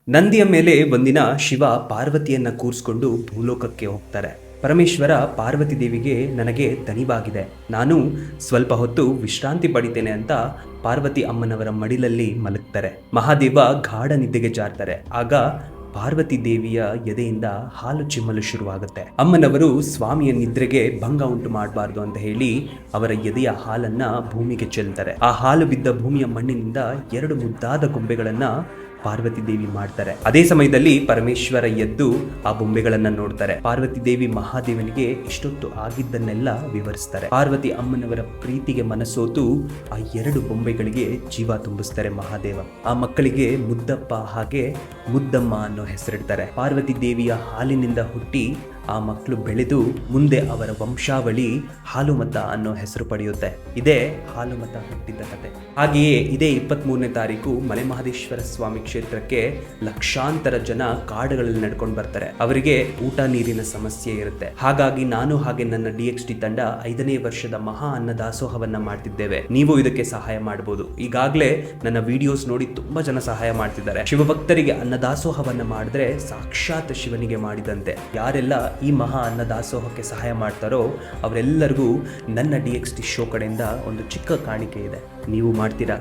ನಂದಿಯ ಮೇಲೆ ಒಂದಿನ ಶಿವ ಪಾರ್ವತಿಯನ್ನ ಕೂರಿಸ್ಕೊಂಡು ಭೂಲೋಕಕ್ಕೆ ಹೋಗ್ತಾರೆ. ಪರಮೇಶ್ವರ ಪಾರ್ವತಿ ದೇವಿಗೆ ನನಗೆ ದಣಿವಾಗಿದೆ, ನಾನು ಸ್ವಲ್ಪ ಹೊತ್ತು ವಿಶ್ರಾಂತಿ ಪಡಿತೇನೆ ಅಂತ ಪಾರ್ವತಿ ಅಮ್ಮನವರ ಮಡಿಲಲ್ಲಿ ಮಲಗ್ತಾರೆ. ಮಹಾದೇವ ಗಾಢ ನಿದ್ದೆಗೆ ಜಾರ್ತಾರೆ. ಆಗ ಪಾರ್ವತಿ ದೇವಿಯ ಎದೆಯಿಂದ ಹಾಲು ಚಿಮ್ಮಲು ಶುರುವಾಗುತ್ತೆ. ಅಮ್ಮನವರು ಸ್ವಾಮಿಯ ನಿದ್ರೆಗೆ ಭಂಗ ಉಂಟು ಮಾಡಬಾರ್ದು ಅಂತ ಹೇಳಿ ಅವರ ಎದೆಯ ಹಾಲನ್ನ ಭೂಮಿಗೆ ಚೆಲ್ತಾರೆ. ಆ ಹಾಲು ಬಿದ್ದ ಭೂಮಿಯ ಮಣ್ಣಿನಿಂದ 2 ಮುದ್ದಾದ ಗೊಂಬೆಗಳನ್ನ ಪಾರ್ವತಿ ದೇವಿ ಮಾಡ್ತಾರೆ. ಅದೇ ಸಮಯದಲ್ಲಿ ಪರಮೇಶ್ವರ ಎದ್ದು ಆ ಬೊಂಬೆಗಳನ್ನ ನೋಡ್ತಾರೆ. ಪಾರ್ವತಿ ದೇವಿ ಮಹಾದೇವನಿಗೆ ಇಷ್ಟೊತ್ತು ಆಗಿದ್ದನ್ನೆಲ್ಲ ವಿವರಿಸ್ತಾರೆ. ಪಾರ್ವತಿ ಅಮ್ಮನವರ ಪ್ರೀತಿಗೆ ಮನಸೋತು ಆ 2 ಬೊಂಬೆಗಳಿಗೆ ಜೀವ ತುಂಬಿಸ್ತಾರೆ ಮಹಾದೇವ. ಆ ಮಕ್ಕಳಿಗೆ ಮುದ್ದಪ್ಪ ಹಾಗೆ ಮುದ್ದಮ್ಮ ಅನ್ನೋ ಹೆಸರಿಡ್ತಾರೆ. ಪಾರ್ವತಿ ದೇವಿಯ ಹಾಲಿನಿಂದ ಹುಟ್ಟಿ ಆ ಮಕ್ಕಳು ಬೆಳೆದು ಮುಂದೆ ಅವರ ವಂಶಾವಳಿ ಹಾಲುಮತ ಅನ್ನೋ ಹೆಸರು ಪಡೆಯುತ್ತೆ. ಇದೇ ಹಾಲುಮತ ಹುಟ್ಟಿದ ಕತೆ. ಹಾಗೆಯೇ ಇದೇ 23ನೇ ತಾರೀಕು ಮಲೆಮಹದೇಶ್ವರ ಸ್ವಾಮಿ ಕ್ಷೇತ್ರಕ್ಕೆ ಲಕ್ಷಾಂತರ ಜನ ಕಾಡುಗಳಲ್ಲಿ ನಡ್ಕೊಂಡು ಬರ್ತಾರೆ. ಅವರಿಗೆ ಊಟ ನೀರಿನ ಸಮಸ್ಯೆ ಇರುತ್ತೆ. ಹಾಗಾಗಿ ನಾನು ಹಾಗೆ ನನ್ನ DXT ತಂಡ 5ನೇ ವರ್ಷದ ಮಹಾ ಅನ್ನದಾಸೋಹವನ್ನ ಮಾಡ್ತಿದ್ದೇವೆ. ನೀವು ಇದಕ್ಕೆ ಸಹಾಯ ಮಾಡಬಹುದು. ಈಗಾಗಲೇ ನನ್ನ ವಿಡಿಯೋಸ್ ನೋಡಿ ತುಂಬಾ ಜನ ಸಹಾಯ ಮಾಡ್ತಿದ್ದಾರೆ. ಶಿವಭಕ್ತರಿಗೆ ಅನ್ನದಾಸೋಹವನ್ನ ಮಾಡಿದ್ರೆ ಸಾಕ್ಷಾತ್ ಶಿವನಿಗೆ ಮಾಡಿದಂತೆ. ಯಾರೆಲ್ಲ ಈ ಮಹಾ ಅನ್ನದಾಸೋಹಕ್ಕೆ ಸಹಾಯ ಮಾಡ್ತಾರೋ ಅವರೆಲ್ಲರಿಗೂ ನನ್ನ DXT ಶೋ ಕಡೆಯಿಂದ ಒಂದು ಚಿಕ್ಕ ಕಾಣಿಕೆ ಇದೆ. ನೀವು ಮಾಡ್ತೀರಾ?